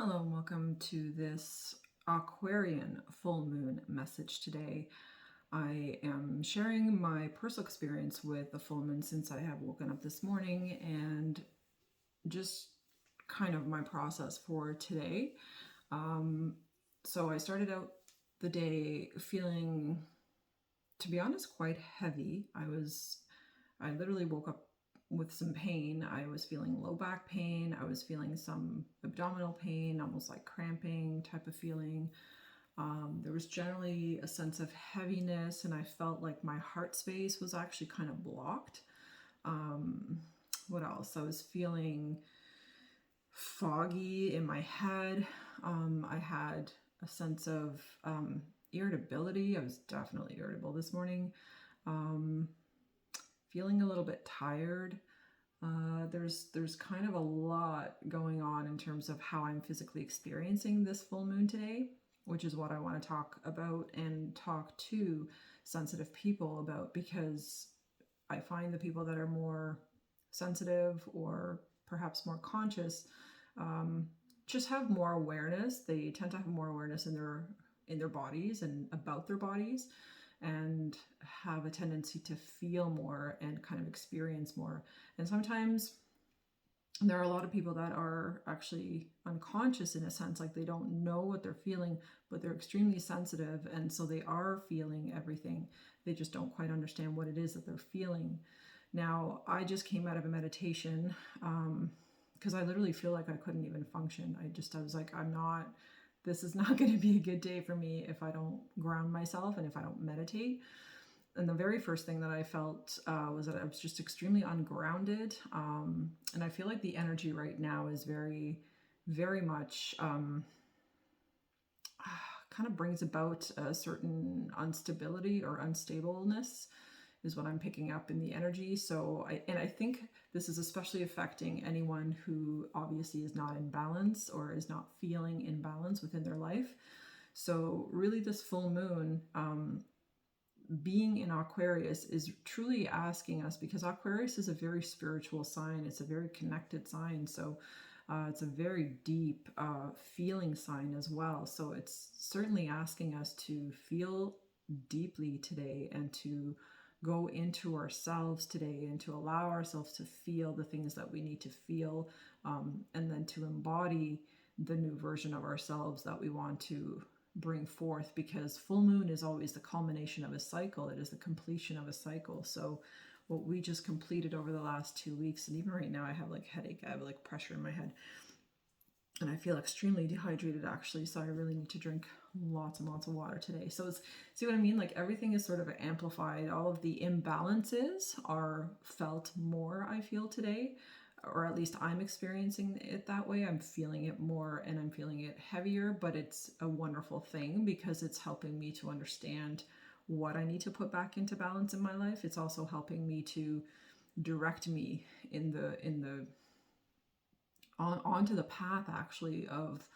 Hello and welcome to this Aquarian full moon message today. I am sharing my personal experience with the full moon since I have woken up this morning and just kind of my process for today. So I started out the day feeling, to be honest, quite heavy. I literally woke up with some pain. I was feeling low back pain. I was feeling some abdominal pain, almost like cramping type of feeling. There was generally a sense of heaviness, and I felt like my heart space was actually kind of blocked. What else? I was feeling foggy in my head. I had a sense of irritability. I was definitely irritable this morning. Feeling a little bit tired. There's kind of a lot going on in terms of how I'm physically experiencing this full moon today, which is what I want to talk about and talk to sensitive people about, because I find the people that are more sensitive or perhaps more conscious just have more awareness. They tend to have more awareness in their bodies and about their bodies, and have a tendency to feel more and kind of experience more. And sometimes there are a lot of people that are actually unconscious in a sense, like they don't know what they're feeling, but they're extremely sensitive, and so they are feeling everything. They just don't quite understand what it is that they're feeling. Now, I just came out of a meditation because I literally feel like I couldn't even function. I was like, this is not going to be a good day for me if I don't ground myself and if I don't meditate. And the very first thing that I felt was that I was just extremely ungrounded. And I feel like the energy right now is very, very much kind of brings about a certain instability or unstableness is what I'm picking up in the energy. So I think this is especially affecting anyone who obviously is not in balance or is not feeling in balance within their life. So really this full moon, being in Aquarius, is truly asking us, because Aquarius is a very spiritual sign. It's a very connected sign. So it's a very deep feeling sign as well. So it's certainly asking us to feel deeply today and to go into ourselves today and to allow ourselves to feel the things that we need to feel, and then to embody the new version of ourselves that we want to bring forth, because full moon is always the culmination of a cycle. It is the completion of a cycle. So what we just completed over the last 2 weeks, and even right now I have like headache, I have like pressure in my head, and I feel extremely dehydrated actually, so I really need to drink lots and lots of water today. So see what I mean? Like everything is sort of amplified. All of the imbalances are felt more, I feel, today, or at least I'm experiencing it that way. I'm feeling it more and I'm feeling it heavier, but it's a wonderful thing because it's helping me to understand what I need to put back into balance in my life. It's also helping me to direct me onto the path actually of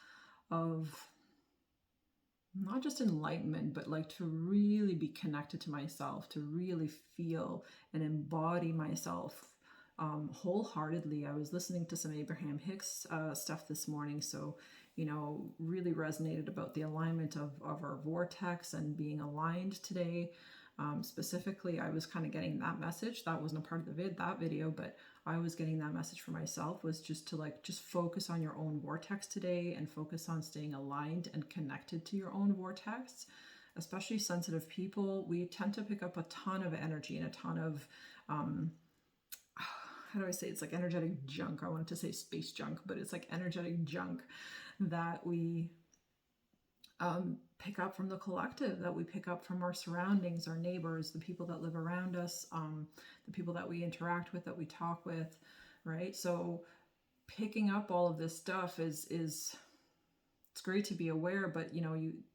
not just enlightenment, but like to really be connected to myself, to really feel and embody myself wholeheartedly. I was listening to some Abraham Hicks stuff this morning, so really resonated about the alignment of our vortex and being aligned today. Specifically, I was kind of getting that message. That wasn't a part of that video, but I was getting that message for myself, was just to just focus on your own vortex today and focus on staying aligned and connected to your own vortex. Especially sensitive people, we tend to pick up a ton of energy and a ton of how do I say, it's like energetic junk. I wanted to say space junk, but it's like energetic junk that we pick up from the collective, that we pick up from our surroundings, our neighbors, the people that live around us, the people that we interact with, that we talk with, right? So picking up all of this stuff is it's great to be aware, but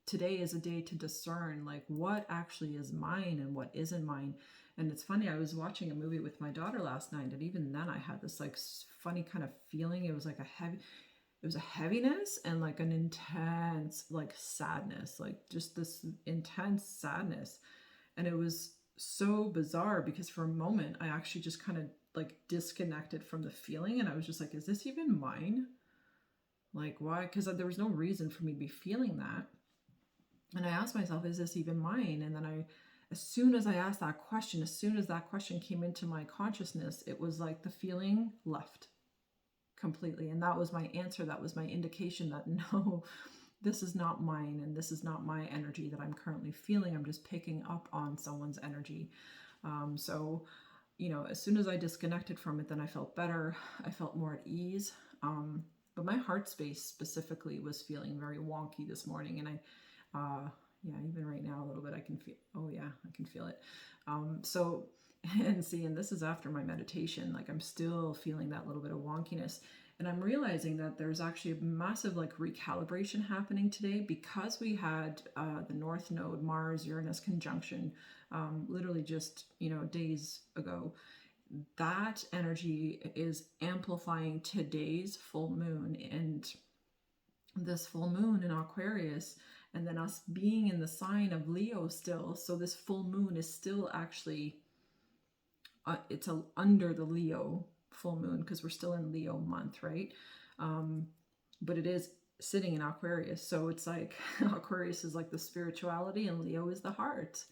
today is a day to discern like what actually is mine and what isn't mine. And it's funny, I was watching a movie with my daughter last night, and even then I had this like funny kind of feeling. It was like a heaviness and like an intense like sadness, like just this intense sadness. And it was so bizarre because for a moment I actually just kind of like disconnected from the feeling, and I was just like, is this even mine? Like, why? Because there was no reason for me to be feeling that. And I asked myself, is this even mine? And then as soon as I asked that question, as soon as that question came into my consciousness, it was like the feeling left completely. And that was my answer. That was my indication that no, this is not mine, and this is not my energy that I'm currently feeling. I'm just picking up on someone's energy. So, as soon as I disconnected from it, then I felt better. I felt more at ease. But my heart space specifically was feeling very wonky this morning. And yeah, even right now a little bit I can feel, oh yeah, I can feel it. So, and this is after my meditation, like I'm still feeling that little bit of wonkiness. And I'm realizing that there's actually a massive like recalibration happening today because we had the North Node Mars Uranus conjunction literally just days ago. That energy is amplifying today's full moon, and this full moon in Aquarius, and then us being in the sign of Leo still. So this full moon is still actually it's under the Leo full moon because we're still in Leo month, right? But it is sitting in Aquarius. So it's like Aquarius is like the spirituality and Leo is the heart.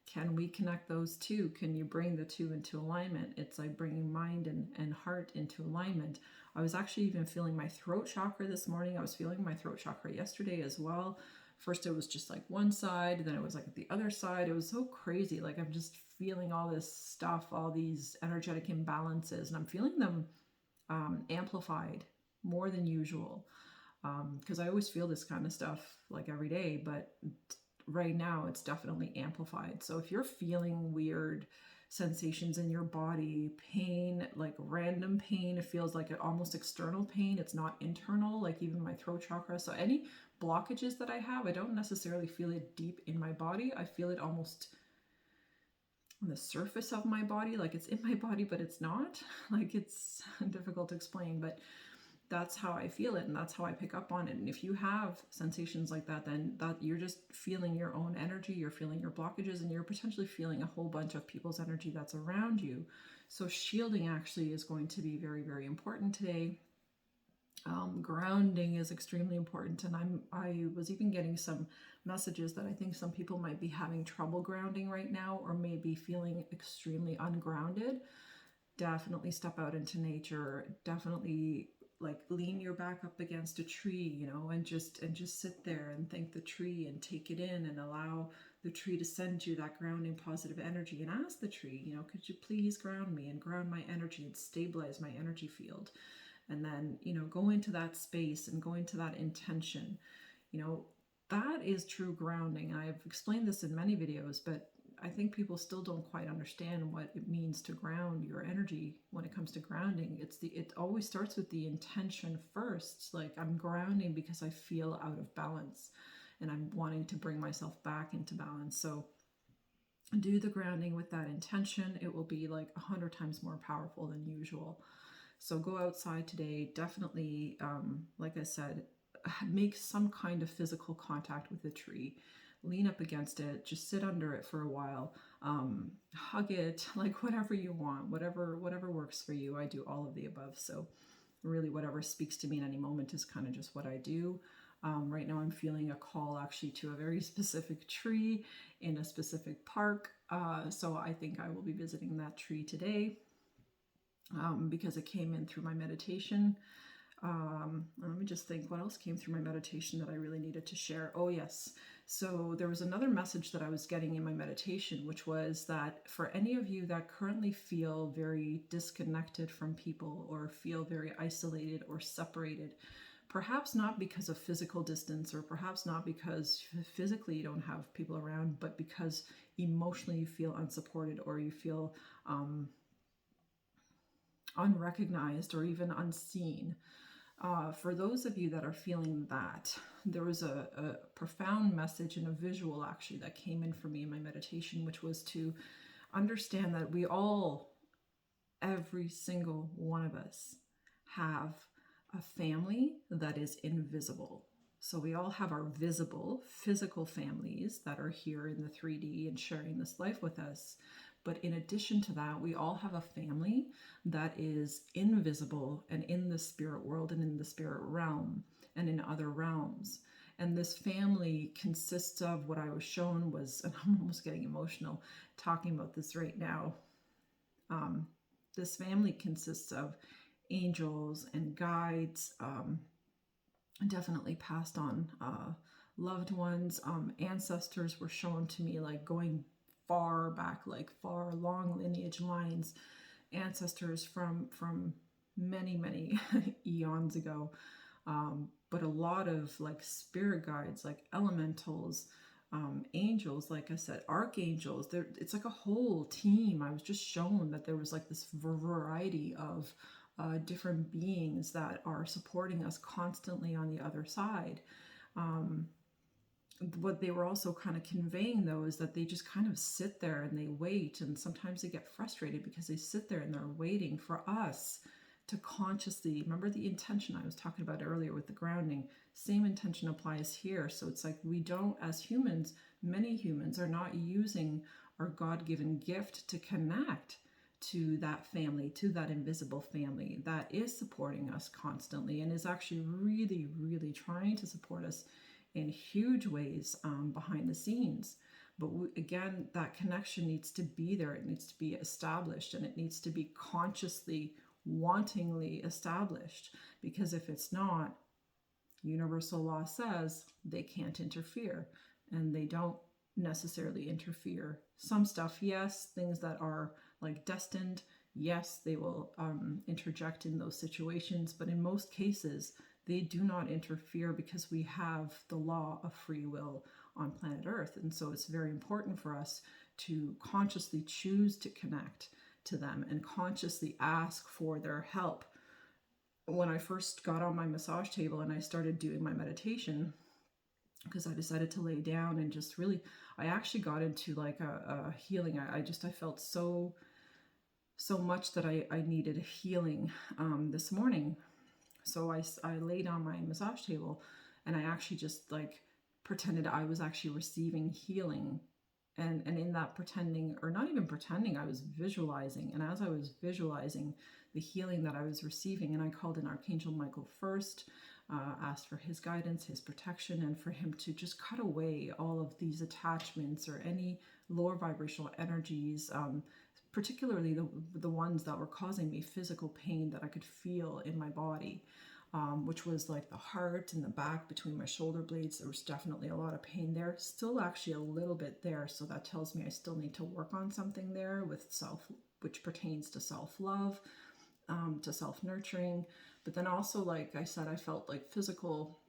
Can we connect those two? Can you bring the two into alignment? It's like bringing mind and heart into alignment. I was actually even feeling my throat chakra this morning. I was feeling my throat chakra yesterday as well. First it was just like one side, then it was like the other side. It was so crazy. Like I'm just feeling all this stuff, all these energetic imbalances, and I'm feeling them amplified more than usual. Because I always feel this kind of stuff like every day, but right now it's definitely amplified. So if you're feeling weird sensations in your body, pain, like random pain, it feels like an almost external pain, it's not internal, like even my throat chakra. So any blockages that I have, I don't necessarily feel it deep in my body. I feel it almost on the surface of my body, like it's in my body but it's not. Like it's difficult to explain, but that's how I feel it, and that's how I pick up on it. And if you have sensations like that, then that you're just feeling your own energy, you're feeling your blockages, and you're potentially feeling a whole bunch of people's energy that's around you. So shielding actually is going to be very, very important today. Grounding is extremely important, and I was even getting some messages that I think some people might be having trouble grounding right now, or maybe feeling extremely ungrounded. Definitely step out into nature. Definitely like lean your back up against a tree, and just sit there and thank the tree and take it in and allow the tree to send you that grounding positive energy, and ask the tree, could you please ground me and ground my energy and stabilize my energy field. And then, go into that space and go into that intention. That is true grounding. I've explained this in many videos, but I think people still don't quite understand what it means to ground your energy when it comes to grounding. It always starts with the intention first. Like I'm grounding because I feel out of balance and I'm wanting to bring myself back into balance. So do the grounding with that intention. It will be like 100 times more powerful than usual. So go outside today. Definitely, like I said, make some kind of physical contact with the tree. Lean up against it, just sit under it for a while, hug it, like whatever you want, whatever works for you. I do all of the above. So really whatever speaks to me in any moment is kind of just what I do. Right now I'm feeling a call actually to a very specific tree in a specific park. So I think I will be visiting that tree today because it came in through my meditation. Let me just think what else came through my meditation that I really needed to share. Oh yes. So there was another message that I was getting in my meditation, which was that for any of you that currently feel very disconnected from people or feel very isolated or separated, perhaps not because of physical distance, or perhaps not because physically you don't have people around, but because emotionally you feel unsupported, or you feel unrecognized or even unseen. For those of you that are feeling that, there was a profound message and a visual actually that came in for me in my meditation, which was to understand that we all, every single one of us, have a family that is invisible. So we all have our visible, physical families that are here in the 3D and sharing this life with us. But in addition to that, we all have a family that is invisible and in the spirit world and in the spirit realm. and in other realms. And this family consists of, what I was shown was, and I'm almost getting emotional talking about this right now. This family consists of angels and guides, definitely passed on loved ones. Ancestors were shown to me, like going far back, like far long lineage lines, ancestors from many eons ago. But a lot of like spirit guides, like elementals, angels, like I said, archangels. It's like a whole team. I was just shown that there was like this variety of different beings that are supporting us constantly on the other side. What they were also kind of conveying, though, is that they just kind of sit there and they wait, and sometimes they get frustrated because they sit there and they're waiting for us to consciously remember the intention I was talking about earlier with the grounding. Same intention applies here. So it's like, we don't, as humans, many humans are not using our God-given gift to connect to that family, to that invisible family that is supporting us constantly and is actually really trying to support us in huge ways behind the scenes. But again, that connection needs to be there. It needs to be established, and it needs to be consciously, wantingly established. Because if it's not, universal law says they can't interfere, and they don't necessarily interfere. Some stuff, yes, things that are like destined, yes, they will interject in those situations. But in most cases, they do not interfere, because we have the law of free will on planet Earth. And so it's very important for us to consciously choose to connect to them and consciously ask for their help. When I first got on my massage table and I started doing my meditation, because I decided to lay down and just really, I actually got into like a healing. I felt so much that I needed a healing this morning. So I laid on my massage table and I actually just like pretended I was actually receiving healing. And in that pretending, or not even pretending, I was visualizing. And as I was visualizing the healing that I was receiving, and I called in Archangel Michael first, asked for his guidance, his protection, and for him to just cut away all of these attachments or any lower vibrational energies, particularly the ones that were causing me physical pain that I could feel in my body, which was like the heart and the back between my shoulder blades. There was definitely a lot of pain there. Still actually a little bit there. So that tells me I still need to work on something there with which pertains to self-love, to self-nurturing. But then also, like I said, I felt like physical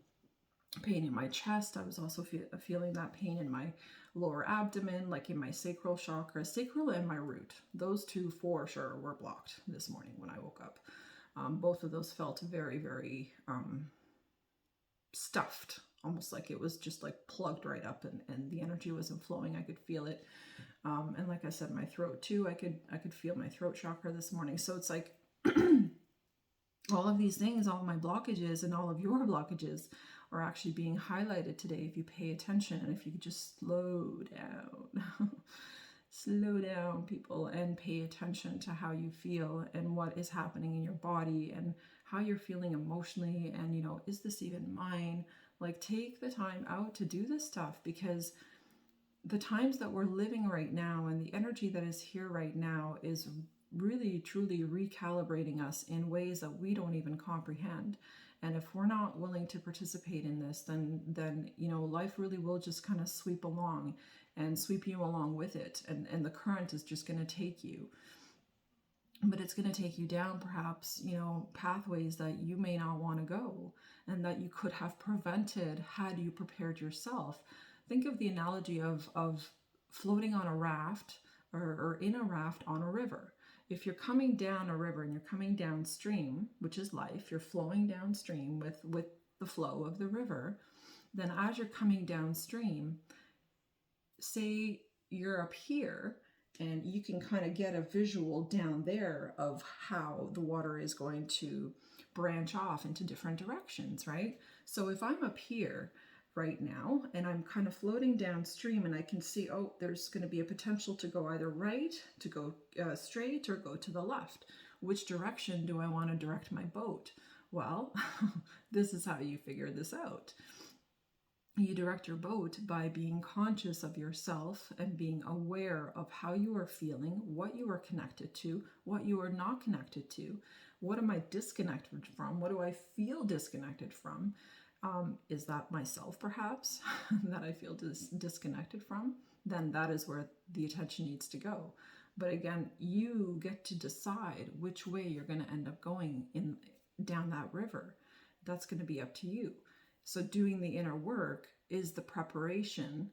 pain in my chest. I was also feeling that pain in my lower abdomen, like in my sacral chakra, sacral and my root. Those two for sure were blocked this morning when I woke up. Both of those felt very stuffed, almost like it was just like plugged right up, and the energy wasn't flowing. I could feel it. And like I said, my throat too, I could feel my throat chakra this morning. So it's like all of these things, all of my blockages and all of your blockages are actually being highlighted today if you pay attention and if you could just slow down. Slow down, people, and pay attention to how you feel and what is happening in your body and how you're feeling emotionally. And, is this even mine? Like, take the time out to do this stuff, because the times that we're living right now and the energy that is here right now is really truly recalibrating us in ways that we don't even comprehend. And if we're not willing to participate in this, then life really will just kind of sweep along and sweep you along with it, and the current is just going to take you. But it's going to take you down perhaps pathways that you may not want to go, and that you could have prevented had you prepared yourself. Think of the analogy of floating on a raft, or in a raft on a river. If you're coming down a river and you're coming downstream, which is life, you're flowing downstream with the flow of the river, then as you're coming downstream, say you're up here and you can kind of get a visual down there of how the water is going to branch off into different directions, right? So if I'm up here right now and I'm kind of floating downstream and I can see, oh, there's going to be a potential to go either right, to go straight, or go to the left. Which direction do I want to direct my boat? Well, this is how you figure this out. You direct your boat by being conscious of yourself and being aware of how you are feeling, what you are connected to, what you are not connected to. What am I disconnected from? What do I feel disconnected from? Is that myself, perhaps, that I feel disconnected from? Then that is where the attention needs to go. But again, you get to decide which way you're going to end up going in down that river. That's going to be up to you. So doing the inner work is the preparation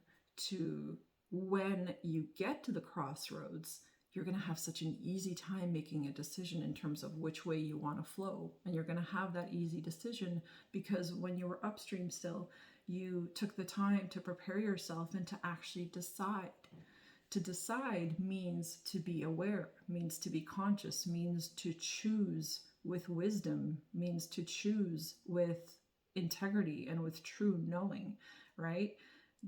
to when you get to the crossroads, you're going to have such an easy time making a decision in terms of which way you want to flow. And you're going to have that easy decision because when you were upstream still, you took the time to prepare yourself and to actually decide. To decide means to be aware, means to be conscious, means to choose with wisdom, means to choose with integrity and with true knowing, right?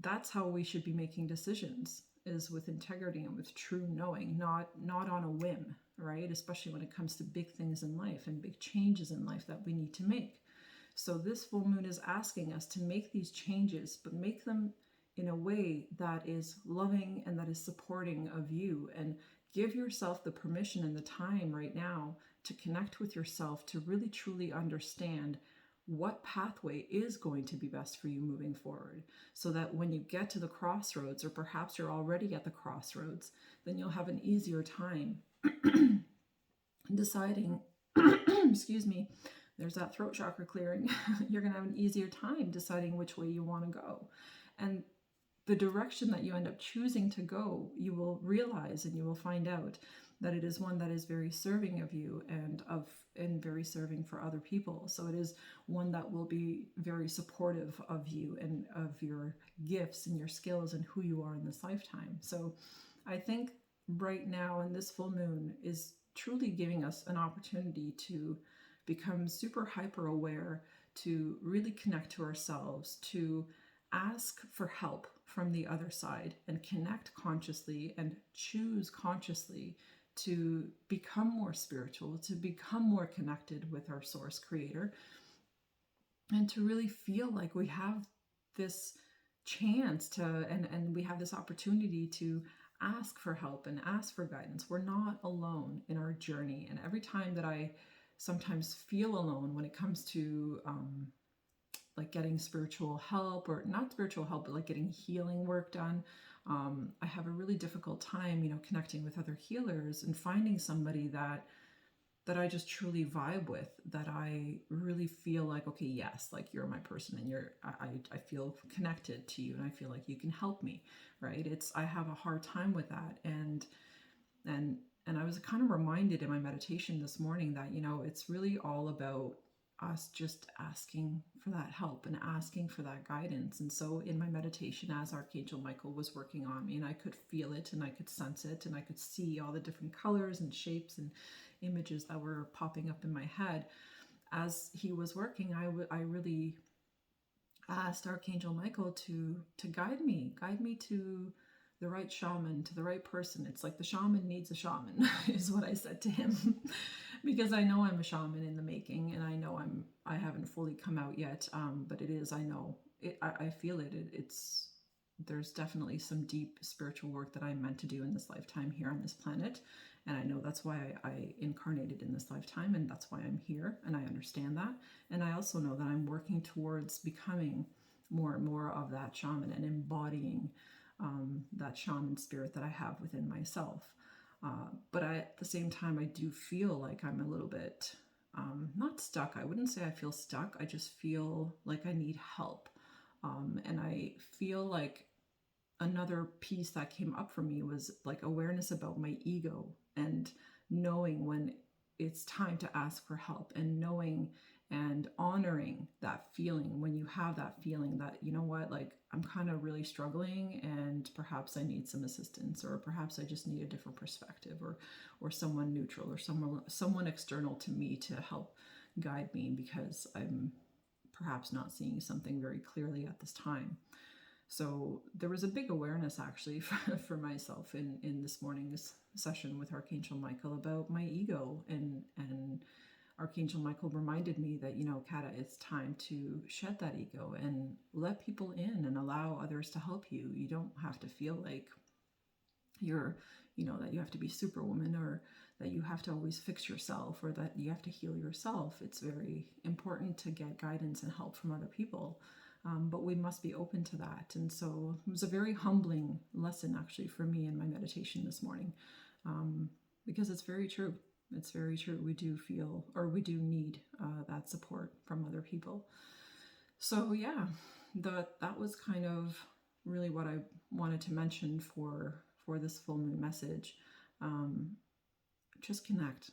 That's how we should be making decisions, is with integrity and with true knowing, not on a whim, right? Especially when it comes to big things in life and big changes in life that we need to make. So this full moon is asking us to make these changes, but make them in a way that is loving and that is supporting of you, and give yourself the permission and the time right now to connect with yourself, to really truly understand what pathway is going to be best for you moving forward, so that when you get to the crossroads, or perhaps you're already at the crossroads, then you'll have an easier time deciding excuse me, there's that throat chakra clearing. You're going to have an easier time deciding which way you want to go. And the direction that you end up choosing to go, you will realize and you will find out that it is one that is very serving of you and very serving for other people. So it is one that will be very supportive of you and of your gifts and your skills and who you are in this lifetime. So I think right now in this full moon is truly giving us an opportunity to become super hyper aware, to really connect to ourselves, to ask for help from the other side and connect consciously and choose consciously to become more spiritual, to become more connected with our source creator, and to really feel like we have this chance to and we have this opportunity to ask for help and ask for guidance. We're not alone in our journey. And every time that I sometimes feel alone when it comes to like getting spiritual help, or not spiritual help, but like getting healing work done, I have a really difficult time, connecting with other healers and finding somebody that I just truly vibe with, that I really feel like, okay, yes, like you're my person, and I feel connected to you, and I feel like you can help me, right? I have a hard time with that, and I was kind of reminded in my meditation this morning that, it's really all about us just asking for that help and asking for that guidance. And so in my meditation, as Archangel Michael was working on me, and I could feel it and I could sense it and I could see all the different colors and shapes and images that were popping up in my head as he was working, I really asked Archangel Michael to guide me to the right shaman, to the right person. It's like the shaman needs a shaman is what I said to him because I know I'm a shaman in the making, and I know I haven't fully come out yet, but it is, I know it, I feel it. There's definitely some deep spiritual work that I'm meant to do in this lifetime here on this planet, and I know that's why I incarnated in this lifetime, and that's why I'm here, and I understand that. And I also know that I'm working towards becoming more and more of that shaman and embodying that shaman spirit that I have within myself. But at the same time, I do feel like I'm a little bit not stuck. I wouldn't say I feel stuck. I just feel like I need help. And I feel like another piece that came up for me was like awareness about my ego, and knowing when it's time to ask for help, and knowing and honoring that feeling when you have that feeling that, you know what, like I'm kind of really struggling and perhaps I need some assistance, or perhaps I just need a different perspective, or someone neutral, or someone external to me to help guide me because I'm perhaps not seeing something very clearly at this time. So there was a big awareness actually for myself in this morning's session with Archangel Michael about my ego and Archangel Michael reminded me that, Kata, it's time to shed that ego and let people in and allow others to help you. You don't have to feel like you're, that you have to be superwoman, or that you have to always fix yourself, or that you have to heal yourself. It's very important to get guidance and help from other people. But we must be open to that. And so it was a very humbling lesson, actually, for me in my meditation this morning, because it's very true. It's very true. We do feel, or we do need that support from other people. So yeah, that was kind of really what I wanted to mention for this full moon message. Just connect.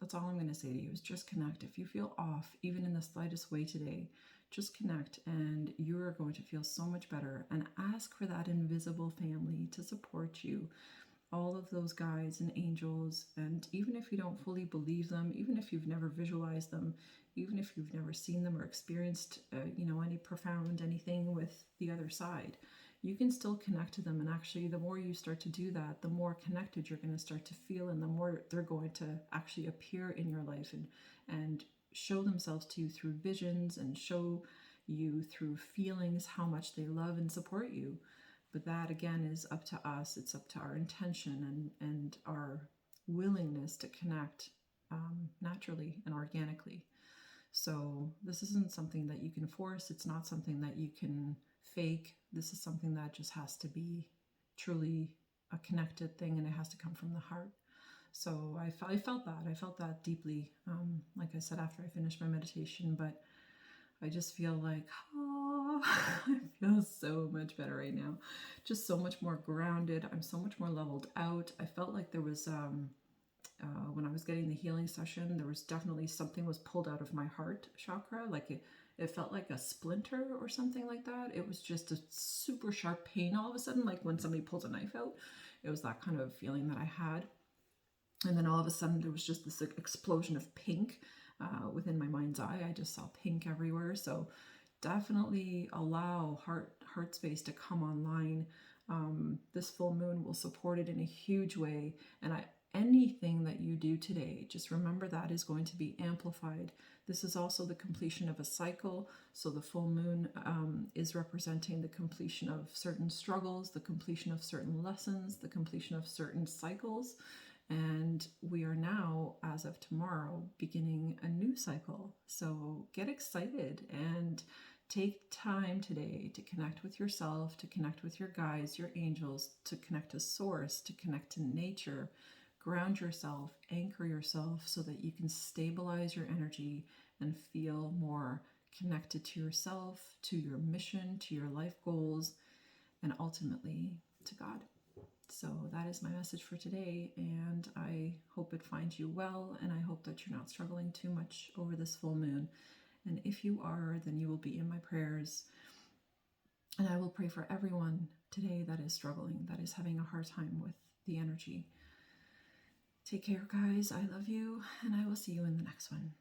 That's all I'm going to say to you, is just connect. If you feel off, even in the slightest way today, just connect, and you are going to feel so much better. And ask for that invisible family to support you. All of those guides and angels, and even if you don't fully believe them, even if you've never visualized them, even if you've never seen them or experienced, any profound anything with the other side, you can still connect to them. And actually, the more you start to do that, the more connected you're going to start to feel, and the more they're going to actually appear in your life and show themselves to you through visions, and show you through feelings how much they love and support you. But that, again, is up to us. It's up to our intention and our willingness to connect naturally and organically. So this isn't something that you can force. It's not something that you can fake. This is something that just has to be truly a connected thing, and it has to come from the heart. So I felt that. I felt that deeply, like I said, after I finished my meditation. But I just feel like, I feel so much better right now. Just so much more grounded. I'm so much more leveled out. I felt like there was, when I was getting the healing session, there was definitely something was pulled out of my heart chakra. Like it felt like a splinter or something like that. It was just a super sharp pain all of a sudden, like when somebody pulls a knife out. It was that kind of feeling that I had. And then all of a sudden there was just this explosion of pink within my mind's eye. I just saw pink everywhere. So definitely allow heart space to come online. This full moon will support it in a huge way. And anything that you do today, just remember that is going to be amplified. This is also the completion of a cycle. So the full moon is representing the completion of certain struggles, the completion of certain lessons, the completion of certain cycles. And we are now, as of tomorrow, beginning a new cycle. So get excited and take time today to connect with yourself, to connect with your guides, your angels, to connect to source, to connect to nature. Ground yourself, anchor yourself, so that you can stabilize your energy and feel more connected to yourself, to your mission, to your life goals, and ultimately to God. So that is my message for today, and I hope it finds you well, and I hope that you're not struggling too much over this full moon. And if you are, then you will be in my prayers. And I will pray for everyone today that is struggling, that is having a hard time with the energy. Take care, guys. I love you, and I will see you in the next one.